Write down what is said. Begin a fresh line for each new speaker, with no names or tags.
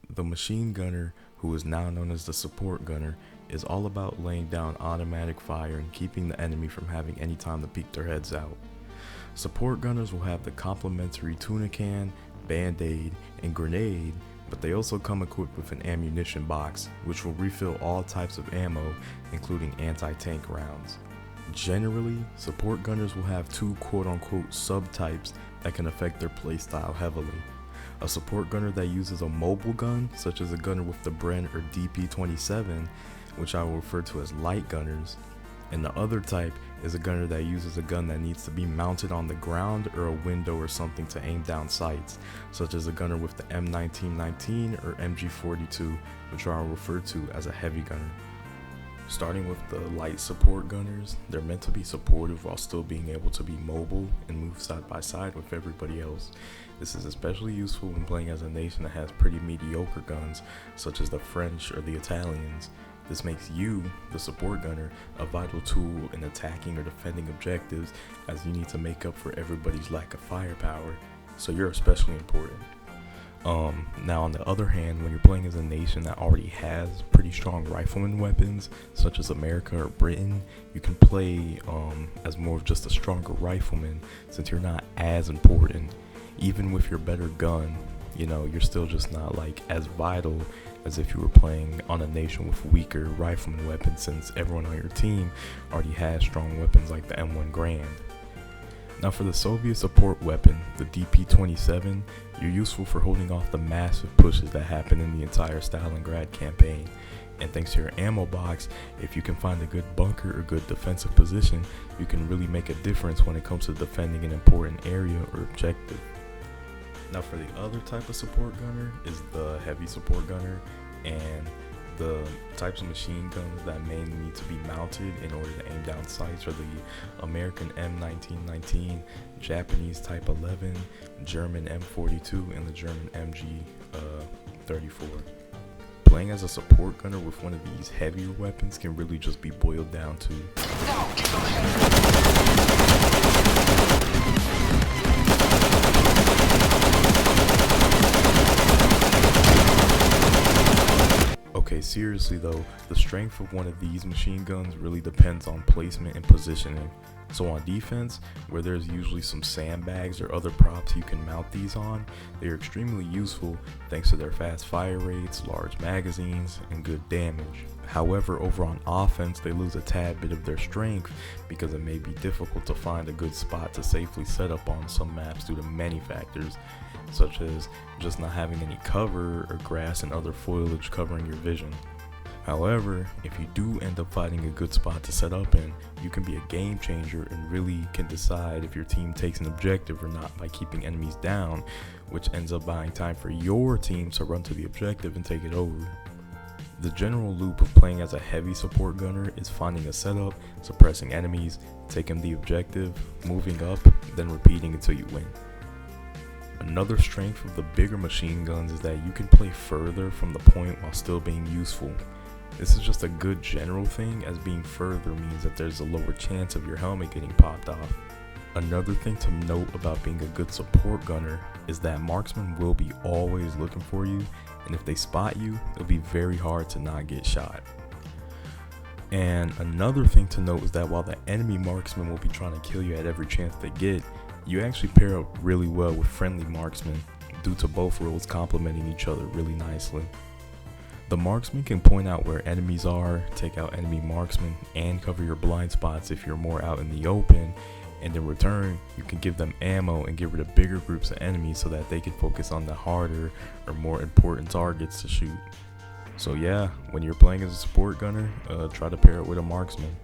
The machine gunner, who is now known as the support gunner, is all about laying down automatic fire and keeping the enemy from having any time to peek their heads out. Support gunners will have the complimentary tuna can, band-aid, and grenade, but they also come equipped with an ammunition box, which will refill all types of ammo, including anti-tank rounds. Generally, support gunners will have two quote-unquote subtypes that can affect their playstyle heavily. A support gunner that uses a mobile gun, such as a gunner with the Bren or DP27, which I will refer to as light gunners, and the other type is a gunner that uses a gun that needs to be mounted on the ground or a window or something to aim down sights, such as a gunner with the M1919 or MG42, which I will refer to as a heavy gunner. Starting with the light support gunners, they're meant to be supportive while still being able to be mobile and move side by side with everybody else. This is especially useful when playing as a nation that has pretty mediocre guns, such as the French or the Italians. This makes you, the support gunner, a vital tool in attacking or defending objectives, as you need to make up for everybody's lack of firepower, so you're especially important. Now on the other hand, when you're playing as a nation that already has pretty strong rifleman weapons, such as America or Britain, you can play as more of just a stronger rifleman, since you're not as important. Even with your better gun, you're still just not like as vital as if you were playing on a nation with weaker rifleman weapons, since everyone on your team already has strong weapons like the M1 Grand. Now for the Soviet support weapon, the DP27, you're useful for holding off the massive pushes that happen in the entire Stalingrad campaign. And thanks to your ammo box, if you can find a good bunker or good defensive position, you can really make a difference when it comes to defending an important area or objective. Now for the other type of support gunner is the heavy support gunner, and the types of machine guns that mainly need to be mounted in order to aim down sights are the American M1919, Japanese Type 11, German M42, and the German MG34. Playing as a support gunner with one of these heavier weapons can really just be boiled down to Okay, seriously though, the strength of one of these machine guns really depends on placement and positioning. So on defense, where there's usually some sandbags or other props you can mount these on, they are extremely useful thanks to their fast fire rates, large magazines, and good damage. However, over on offense, they lose a tad bit of their strength because it may be difficult to find a good spot to safely set up on some maps due to many factors, such as just not having any cover or grass and other foliage covering your vision. However, if you do end up finding a good spot to set up in, you can be a game changer and really can decide if your team takes an objective or not by keeping enemies down, which ends up buying time for your team to run to the objective and take it over. The general loop of playing as a heavy support gunner is finding a setup, suppressing enemies, taking the objective, moving up, then repeating until you win. Another strength of the bigger machine guns is that you can play further from the point while still being useful. This is just a good general thing, as being further means that there's a lower chance of your helmet getting popped off. Another thing to note about being a good support gunner is that marksmen will be always looking for you, and if they spot you, it'll be very hard to not get shot. And another thing to note is that while the enemy marksmen will be trying to kill you at every chance they get, you actually pair up really well with friendly marksmen due to both roles complementing each other really nicely. The marksman can point out where enemies are, take out enemy marksmen, and cover your blind spots if you're more out in the open, and in return, you can give them ammo and get rid of bigger groups of enemies so that they can focus on the harder or more important targets to shoot. So yeah, when you're playing as a support gunner, try to pair it with a marksman.